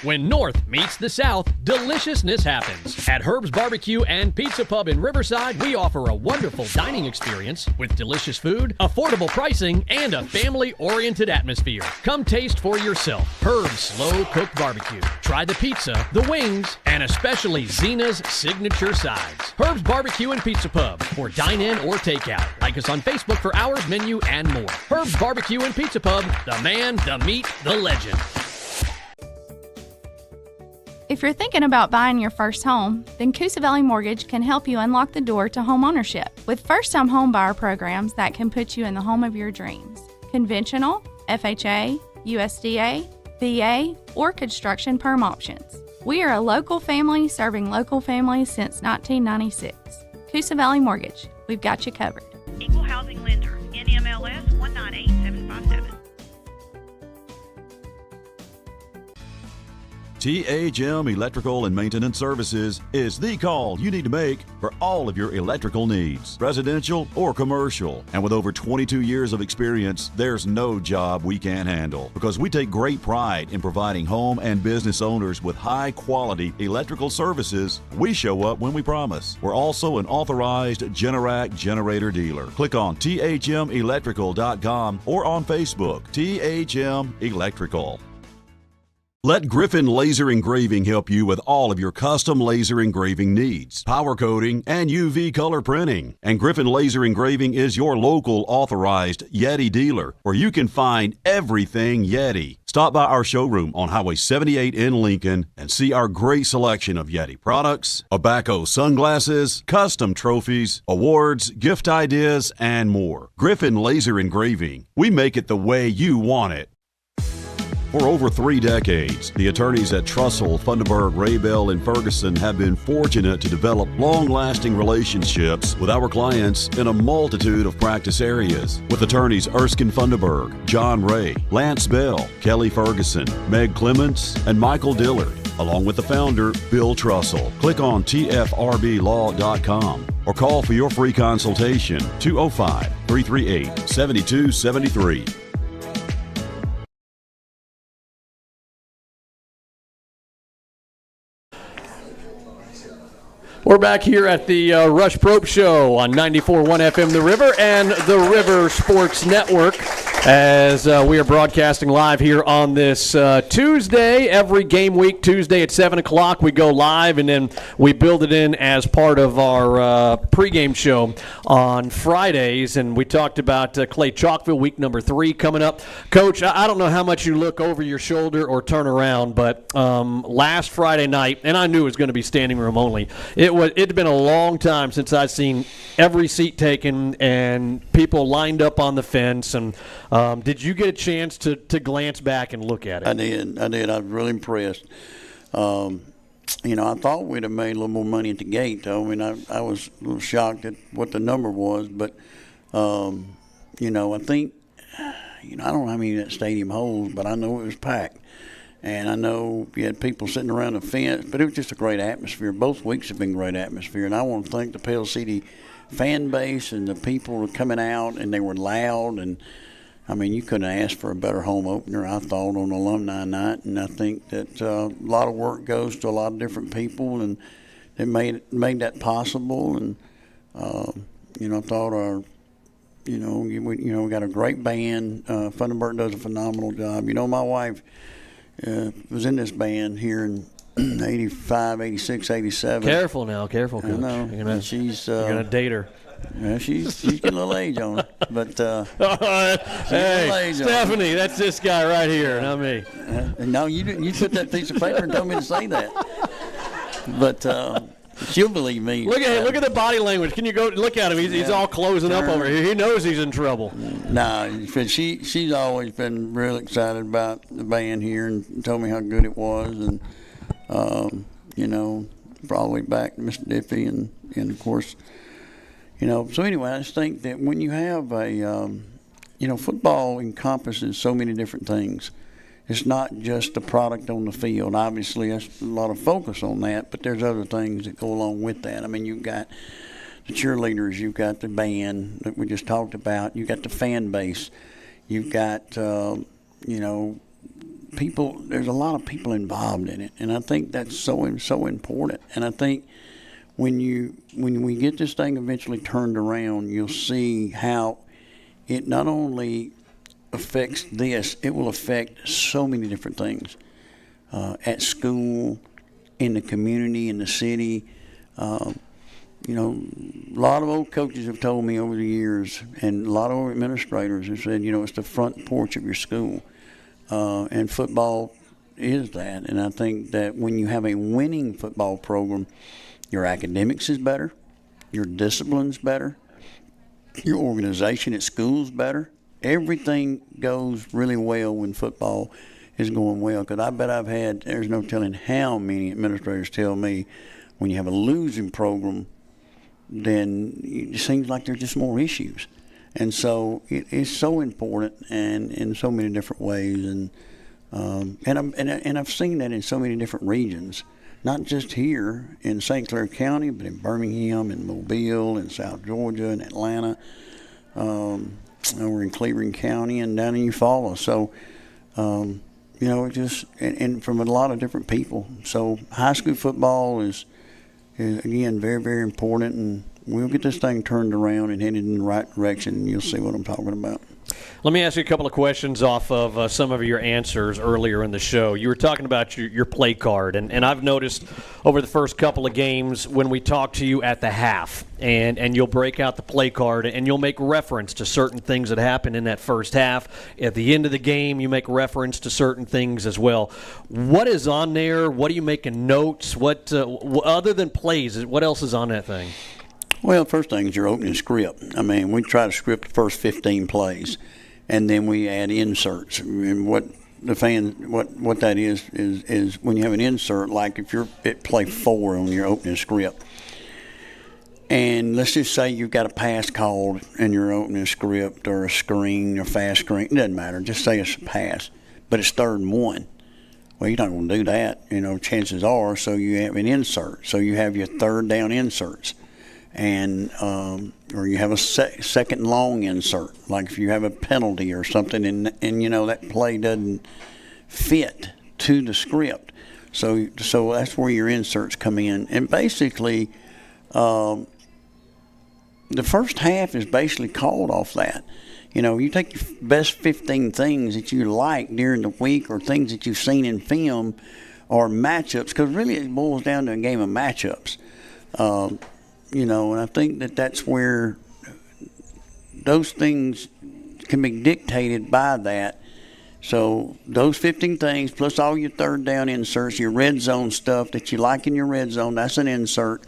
When North meets the South, deliciousness happens. At Herb's Barbecue and Pizza Pub in Riverside, we offer a wonderful dining experience with delicious food, affordable pricing, and a family-oriented atmosphere. Come taste for yourself Herb's slow-cooked barbecue. Try the pizza, the wings, and especially Zena's signature sides. Herb's Barbecue and Pizza Pub for dine-in or takeout. Like us on Facebook for hours, menu, and more. Herb's Barbecue and Pizza Pub, the man, the meat, the legend. If you're thinking about buying your first home, then Coosa Valley Mortgage can help you unlock the door to home ownership with first-time home buyer programs that can put you in the home of your dreams. Conventional, FHA, USDA, VA, or construction perm options. We are a local family serving local families since 1996. Coosa Valley Mortgage, we've got you covered. Equal housing lender, NMLS 198757. THM Electrical and Maintenance Services is the call you need to make for all of your electrical needs, residential or commercial. And with over 22 years of experience, there's no job we can't handle, because we take great pride in providing home and business owners with high-quality electrical services. We show up when we promise. We're also an authorized Generac generator dealer. Click on thmelectrical.com or on Facebook, THM Electrical. Let Griffin Laser Engraving help you with all of your custom laser engraving needs, powder coating, and UV color printing. And Griffin Laser Engraving is your local authorized Yeti dealer, where you can find everything Yeti. Stop by our showroom on Highway 78 in Lincoln and see our great selection of Yeti products, Abaco sunglasses, custom trophies, awards, gift ideas, and more. Griffin Laser Engraving. We make it the way you want it. For over 3 decades, the attorneys at Trussell, Funderburg, Raybell, and Ferguson have been fortunate to develop long-lasting relationships with our clients in a multitude of practice areas. With attorneys Erskine Funderburg, John Ray, Lance Bell, Kelly Ferguson, Meg Clements, and Michael Dillard, along with the founder, Bill Trussell. Click on tfrblaw.com or call for your free consultation, 205-338-7273. We're back here at the Rush Propst Show on 94.1 FM The River and the River Sports Network. As we are broadcasting live here on this Tuesday, every game week, Tuesday at 7 o'clock, we go live, and then we build it in as part of our pregame show on Fridays. And we talked about Clay Chalkville, week number 3 coming up. Coach, I don't know how much you look over your shoulder or turn around, but last Friday night, and I knew it was going to be standing room only, it had been a long time since I'd seen every seat taken and people lined up on the fence. And did you get a chance to glance back and look at it? I did. I was really impressed. I thought we'd have made a little more money at the gate, though. I mean, I was a little shocked at what the number was. But, I think, I don't know how many that stadium holds, but I know it was packed. And I know you had people sitting around the fence, but it was just a great atmosphere. Both weeks have been great atmosphere. And I want to thank the Pell City fan base and the people were coming out, and they were loud. And, I mean, you couldn't ask for a better home opener, I thought, on alumni night. And I think that a lot of work goes to a lot of different people, and it made that possible. And, I thought we got a great band. Funderburk does a phenomenal job. My wife was in this band here in 85, 86, 87. Careful now, Coach. I know. You're gonna date her. Yeah, she's getting a little age on her, but hey, Stephanie, that's this guy right here, not me. No, you didn't. You took that piece of paper and told me to say that. But she'll believe me. Look at the body language. Can you go look at him? He's all closing up over here. He knows he's in trouble. No, she's always been real excited about the band here and told me how good it was, and probably back to Mr. Diffie and of course. So anyway, I just think that when you have a, football encompasses so many different things. It's not just the product on the field. Obviously, there's a lot of focus on that, but there's other things that go along with that. I mean, you've got the cheerleaders, you've got the band that we just talked about, you've got the fan base, you've got, people. There's a lot of people involved in it, and I think that's so important. And I think when we get this thing eventually turned around, you'll see how it not only affects this, it will affect so many different things at school, in the community, in the city. A lot of old coaches have told me over the years, and a lot of administrators have said, it's the front porch of your school. And football is that. And I think that when you have a winning football program, your academics is better, your discipline's better, your organization at school's better. Everything goes really well when football is going well. Because I bet there's no telling how many administrators tell me when you have a losing program, then it seems like there's just more issues. And so it's so important and in so many different ways. And I've seen that in so many different regions. Not just here in St. Clair County, but in Birmingham, and Mobile, and South Georgia, and Atlanta, over in Cleveland County, and down in Eufaula. So, it just and from a lot of different people. So, high school football is again very, very important, and we'll get this thing turned around and headed in the right direction. And you'll see what I'm talking about. Let me ask you a couple of questions off of some of your answers earlier in the show. You were talking about your play card, and I've noticed over the first couple of games when we talk to you at the half, and you'll break out the play card, and you'll make reference to certain things that happened in that first half. At the end of the game, you make reference to certain things as well. What is on there? What are you making notes? What other than plays, what else is on that thing? Well, first thing is your opening script. I mean, we try to script the first 15 plays, and then we add inserts. And what that is when you have an insert, like if you're at play 4 on your opening script, and let's just say you've got a pass called in your opening script, or a screen, or fast screen, it doesn't matter. Just say it's a pass, but it's 3rd and 1. Well, you're not going to do that, chances are, so you have an insert. So you have your 3rd down inserts. And or you have a second long insert, like if you have a penalty or something, and that play doesn't fit to the script, so that's where your inserts come in. And basically, the first half is basically called off that. You take your best 15 things that you like during the week or things that you've seen in film or matchups, because really it boils down to a game of matchups. And I think that's where those things can be dictated by that. So those 15 things plus all your third down inserts, your red zone stuff that you like in your red zone, that's an insert.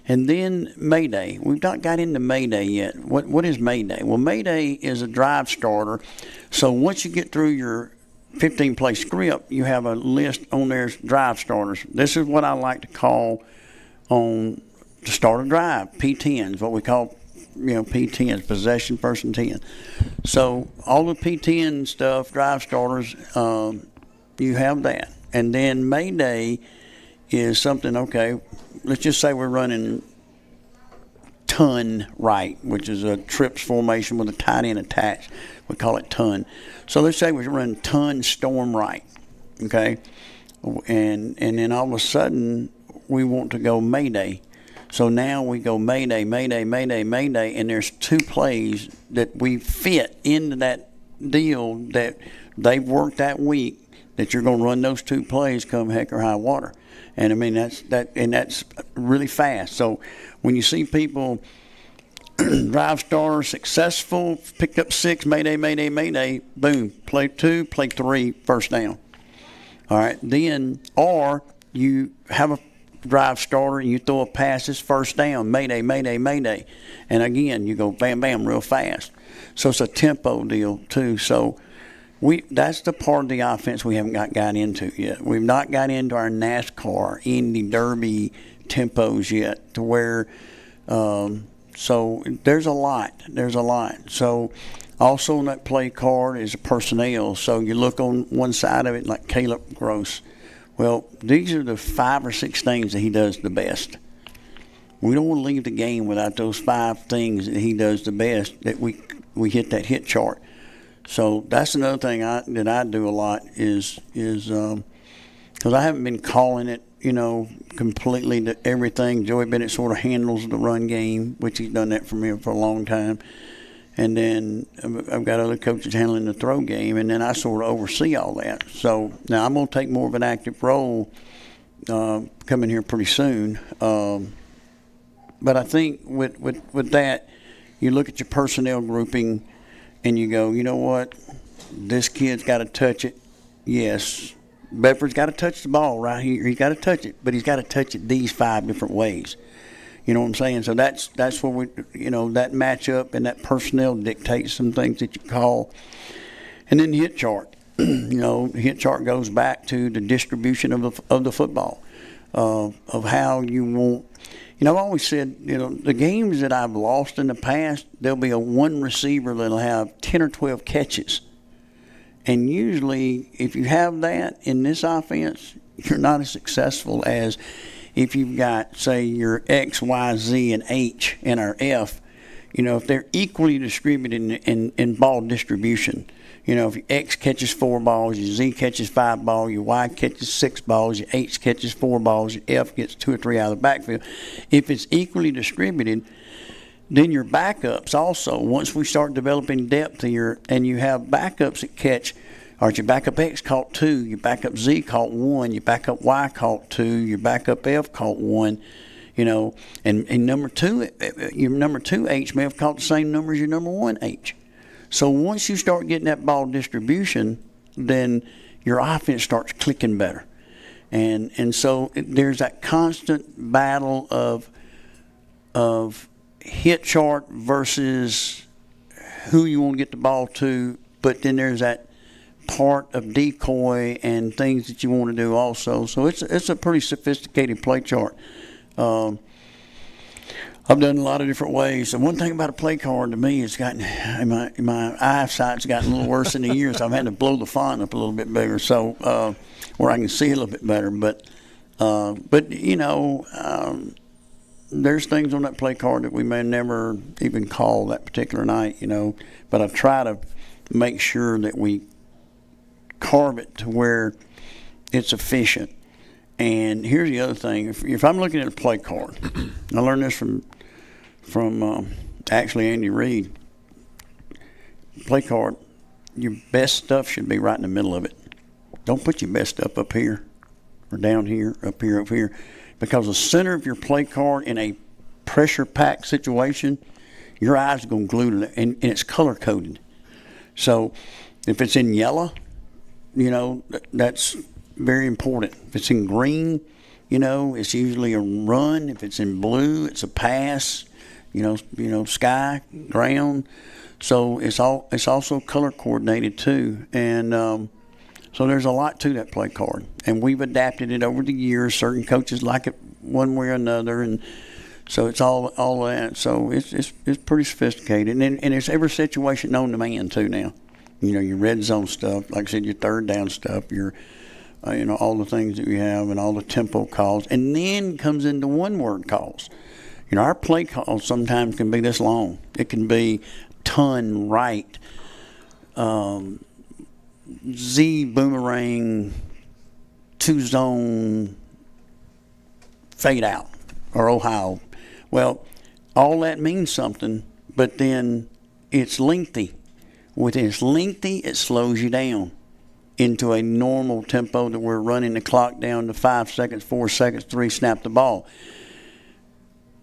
And then Mayday. We've not got into Mayday yet. What is Mayday? Well, Mayday is a drive starter. So once you get through your 15-play script, you have a list on there, drive starters. This is what I like to call to start a drive, P10s, what we call P10s, possession first and 10. So all the P10 stuff, drive starters, you have that. And then Mayday is something, okay, let's just say we're running ton right, which is a trips formation with a tight end attached. We call it ton. So let's say we're running ton storm right, okay? And then all of a sudden we want to go Mayday. So now we go Mayday, Mayday, Mayday, Mayday, and there's 2 plays that we fit into that deal that they've worked that week that you're going to run those 2 plays come heck or high water. And I mean, that's really fast. So when you see people drive starter successful, picked up 6, Mayday, Mayday, Mayday, boom, play 2, play 3, first down. All right, then, or you have a drive starter and you throw a passes, first down, Mayday, Mayday, Mayday. And again, you go bam, bam, real fast. So it's a tempo deal too. So that's the part of the offense we haven't got into yet. We've not got into our NASCAR, Indy, Derby tempos yet to where so there's a lot. So also on that play card is personnel. So you look on one side of it like Caleb Gross. Well, these are the 5 or 6 things that he does the best. We don't want to leave the game without those 5 things that he does the best, that we hit that hit chart. So that's another thing that I do a lot is because I haven't been calling it, completely to everything. Joey Bennett sort of handles the run game, which he's done that for me for a long time. And then I've got other coaches handling the throw game, and then I sort of oversee all that. So now I'm going to take more of an active role coming here pretty soon. But I think with that, you look at your personnel grouping and you go, you know what, this kid's got to touch it. Yes, Bedford's got to touch the ball right here. He's got to touch it, but he's got to touch it these 5 different ways. You know what I'm saying? So that's where we, that matchup and that personnel dictates some things that you call. And then the hit chart. The hit chart goes back to the distribution of the football, of how you want. I've always said, the games that I've lost in the past, there'll be a one receiver that'll have 10 or 12 catches. And usually, if you have that in this offense, you're not as successful as if you've got, say, your X, Y, Z, and H and our F. If they're equally distributed in ball distribution. If your X catches 4 balls, your Z catches 5 balls, your Y catches 6 balls, your H catches 4 balls, your F gets 2 or 3 out of the backfield. If it's equally distributed, then your backups also, once we start developing depth here, and you have backups that catch, or your backup X caught 2, your backup Z caught 1, your backup Y caught 2, your backup F caught 1, and number 2, your number 2 H may have caught the same number as your number 1 H. So once you start getting that ball distribution, then your offense starts clicking better. And so there's that constant battle of hit chart versus who you want to get the ball to, but then there's that part of decoy and things that you want to do also. So it's a pretty sophisticated play chart. I've done a lot of different ways. And one thing about a play card to me is gotten my eyesight's gotten a little worse in the years. So I've had to blow the font up a little bit bigger, so where I can see a little bit better. But there's things on that play card that we may never even call that particular night. But I try to make sure that we carve it to where it's efficient. And here's the other thing: if I'm looking at a play card, I learned this from actually Andy Reid. play card, your best stuff should be right in the middle of it. Don't put your best stuff up here or down here, up here, because the center of your play card in a pressure-packed situation, your eyes are going to glue to it, and it's color-coded. So if it's in yellow, that's very important. If it's in green, it's usually a run. If it's in blue, it's a pass, sky, ground. So it's also color coordinated too. And so there's a lot to that play card. And we've adapted it over the years. Certain coaches like it one way or another, and so it's all that. So it's pretty sophisticated, and it's every situation known to man too now. Your red zone stuff, like I said, your third down stuff, your all the things that we have, and all the tempo calls, and then comes into one word calls. Our play calls sometimes can be this long. It can be ton right, Z boomerang, 2-zone fade out, or Ohio. Well, all that means something, but then it's lengthy. When it's lengthy, it slows you down into a normal tempo that we're running the clock down to 5 seconds, 4 seconds, 3, snap the ball.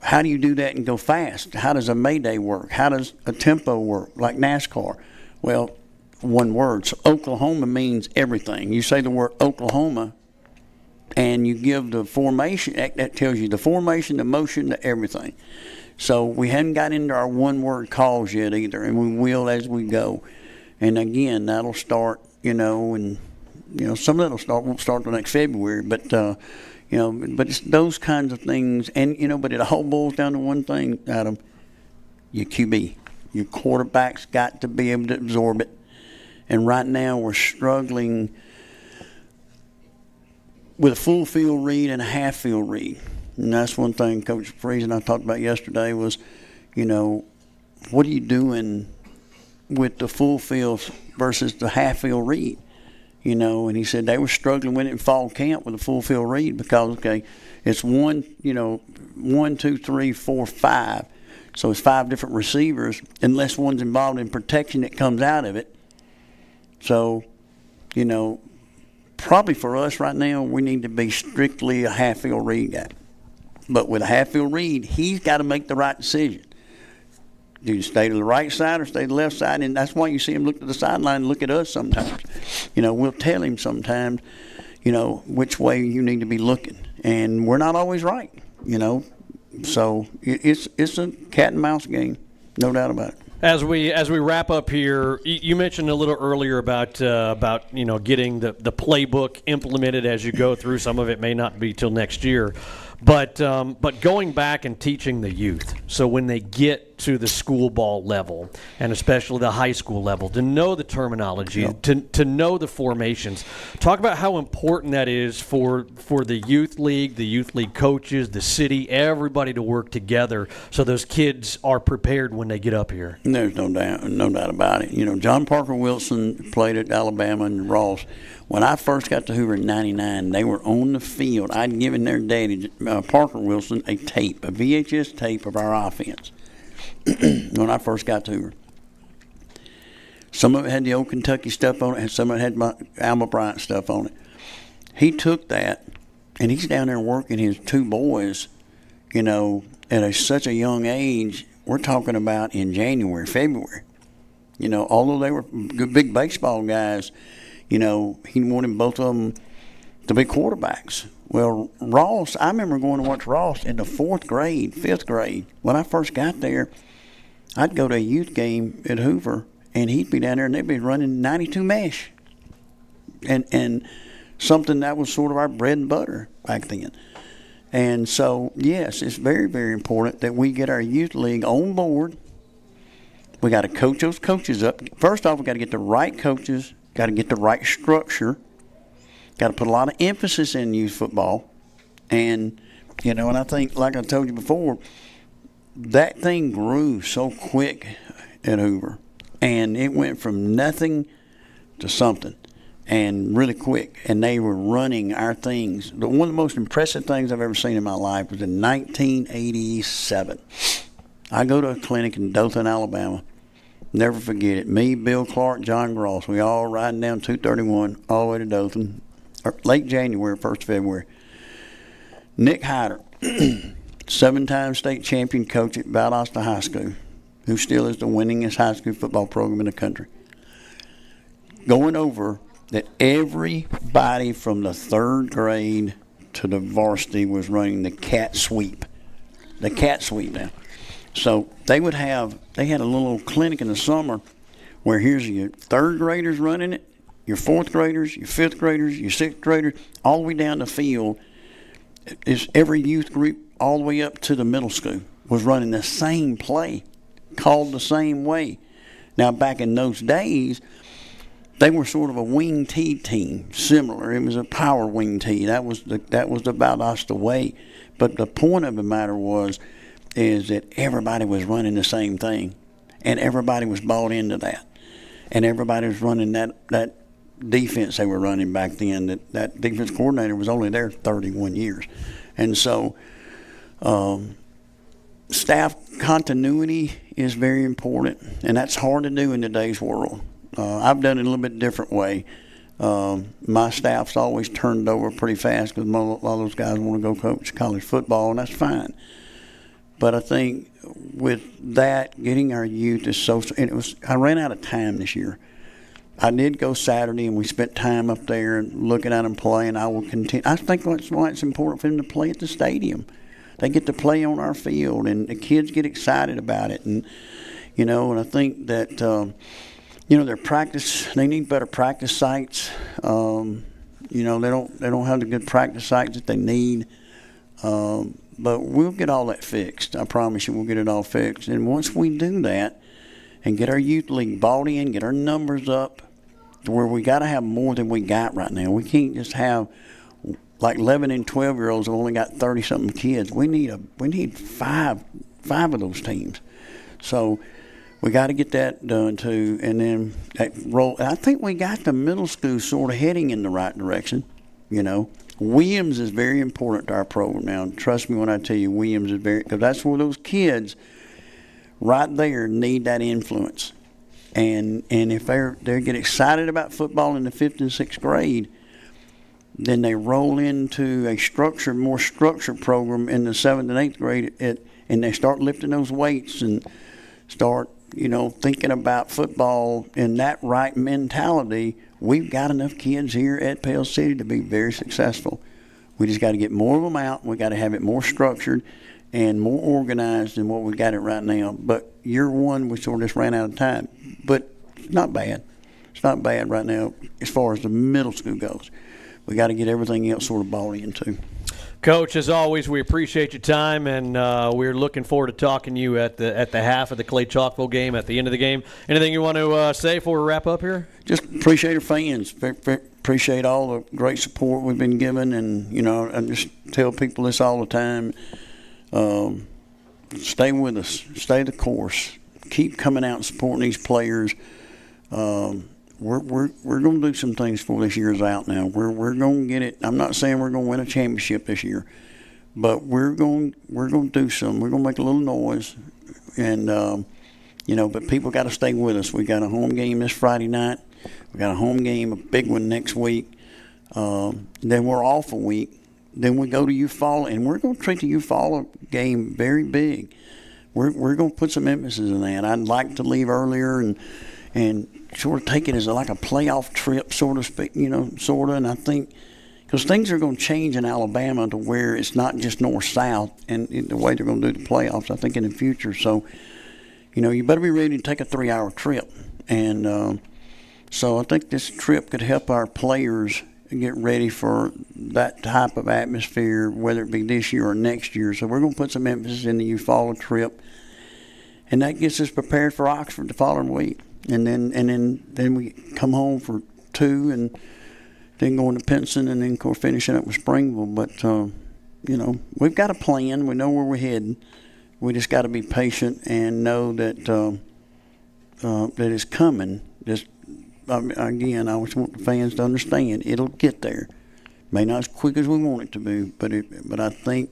How do you do that and go fast? How does a Mayday work? How does a tempo work, like NASCAR? Well, one word. So Oklahoma means everything. You say the word Oklahoma, and you give the formation, that tells you the formation, the motion, the everything. So we haven't got into our one-word calls yet either, and we will as we go. And again, that'll start, and some of that won't start till next February, but but it's those kinds of things. And but it all boils down to one thing, Adam: your QB, your quarterback's got to be able to absorb it. And right now we're struggling with a full field read and a half field read. And that's one thing Coach Freeze and I talked about yesterday was, what are you doing with the full field versus the half field read? And he said they were struggling with it in fall camp with a full field read because, it's 1, 2, 3, 4, 5. So it's 5 different receivers. Unless one's involved in protection, it comes out of it. So, probably for us right now, we need to be strictly a half field read guy. But with a half field read, he's got to make the right decision. Do you stay to the right side or stay to the left side? And that's why you see him look to the sideline and look at us sometimes. We'll tell him sometimes, which way you need to be looking. And we're not always right, So it's a cat and mouse game, no doubt about it. As we wrap up here, you mentioned a little earlier about getting the playbook implemented as you go through. Some of it may not be till next year, but going back and teaching the youth, so when they get to the school ball level and especially the high school level, to know the terminology, to know the formations. Talk about how important that is for the youth league coaches, the city, everybody to work together so those kids are prepared when they get up here. There's no doubt about it. John Parker Wilson played at Alabama and Ross. When I first got to Hoover in '99, they were on the field. I'd given their daddy, Parker Wilson, a VHS tape of our offense when I first got to Hoover. Some of it had the old Kentucky stuff on it, and some of it had my Alma Bryant stuff on it. He took that, and he's down there working his 2 boys, at such a young age. We're talking about in January, February. Although they were good, big baseball guys, he wanted both of them to be quarterbacks. Well, Ross, I remember going to watch Ross in the 4th grade, 5th grade. When I first got there, I'd go to a youth game at Hoover, and he'd be down there, and they'd be running 92 mesh. And something that was sort of our bread and butter back then. And so, yes, it's very, very important that we get our youth league on board. We got to coach those coaches up. First off, we got to get the right coaches, got to get the right structure, got to put a lot of emphasis in youth football. And, and I think, like I told you before, that thing grew so quick at Hoover. And it went from nothing to something. And really quick, and they were running our things. One of the most impressive things I've ever seen in my life was in 1987. I go to a clinic in Dothan, Alabama. Never forget it. Me, Bill Clark, John Gross, we all riding down 231 all the way to Dothan, late January, 1st of February. Nick Hyder, 7-time state champion coach at Valdosta High School, who still is the winningest high school football program in the country, going over that everybody from the 3rd grade to the varsity was running the cat sweep. The cat sweep now. So they had a little clinic in the summer where here's your 3rd graders running it, your 4th graders, your 5th graders, your 6th graders, all the way down the field. Is every youth group all the way up to the middle school was running the same play, called the same way. Now back in those days, they were sort of a wing tee team, similar. It was a power wing tee. That was the Valdosta way. But the point of the matter is that everybody was running the same thing, and everybody was bought into that, and everybody was running that defense they were running back then. That defense coordinator was only there 31 years, and so staff continuity is very important, and that's hard to do in today's world. I've done it a little bit different way. My staff's always turned over pretty fast because a lot of those guys want to go coach college football, and that's fine. But I think with that, getting our youth is so. And I ran out of time this year. I did go Saturday, and we spent time up there and looking at them play, and I will continue. I think that's why it's important for them to play at the stadium. They get to play on our field, and the kids get excited about it. And, and I think that, their practice, they need better practice sites. They don't have the good practice sites that they need. But we'll get all that fixed. I promise you we'll get it all fixed. And once we do that and get our youth league bought in, get our numbers up to where we got to have more than we got right now. We can't just have like 11 and 12-year-olds have only got 30-something kids. We need five of those teams. So we got to get that done too. And then I think we got the middle school sort of heading in the right direction, Williams is very important to our program now. Trust me when I tell you, Williams is because that's where those kids right there need that influence. And if they get excited about football in the 5th and 6th grade, then they roll into a more structured program in the 7th and 8th grade, and they start lifting those weights and start, thinking about football in that right mentality. We've got enough kids here at Pell City to be very successful. We just got to get more of them out. We got to have it more structured and more organized than what we got it right now. But year one, we sort of just ran out of time. But it's not bad. It's not bad right now as far as the middle school goes. We got to get everything else sort of bought into. Coach, as always, we appreciate your time, and we're looking forward to talking to you at the half of the Clay Chalkville game, at the end of the game. Anything you want to say before we wrap up here? Just appreciate our fans. Appreciate all the great support we've been given, and I just tell people this all the time. Stay with us. Stay the course. Keep coming out and supporting these players. We're going to do some things before this year's out now. We're going to get it. I'm not saying we're going to win a championship this year, but we're going to do some. We're going to make a little noise, and but people got to stay with us. We got a home game this Friday night. We got a home game, a big one next week. Then we're off a week. Then we go to Eufaula, and we're going to treat the Eufaula game very big. We're going to put some emphasis in that. I'd like to leave earlier and sort of take it as like a playoff trip, so to speak, sort of. And I think because things are going to change in Alabama to where it's not just north-south and the way they're going to do the playoffs, I think, in the future. So, you better be ready to take a 3-hour trip. And so I think this trip could help our players get ready for that type of atmosphere, whether it be this year or next year. So we're going to put some emphasis in the Eufaula trip. And that gets us prepared for Oxford the following week. And then we come home for 2 and then going to Pinson and then, of course, finishing up with Springville. But, we've got a plan. We know where we're heading. We just got to be patient and know that that it's coming. Again, I just want the fans to understand it'll get there. May not as quick as we want it to be, but I think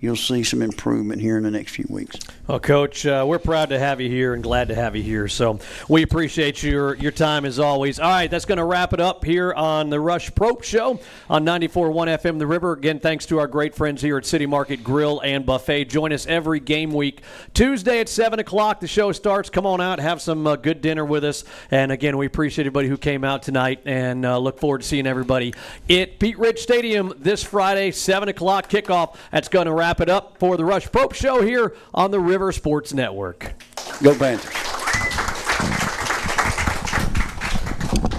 you'll see some improvement here in the next few weeks. Well, Coach, we're proud to have you here and glad to have you here. So we appreciate your time as always. All right, that's going to wrap it up here on the Rush Propst Show on 94.1 FM The River. Again, thanks to our great friends here at City Market Grill and Buffet. Join us every game week. Tuesday at 7 o'clock, the show starts. Come on out, have some good dinner with us. And, again, we appreciate everybody who came out tonight and look forward to seeing everybody at Pete Ridge Stadium this Friday, 7 o'clock kickoff. That's going to wrap it up for the Rush Propst Show here on the River Sports Network. Go Panthers.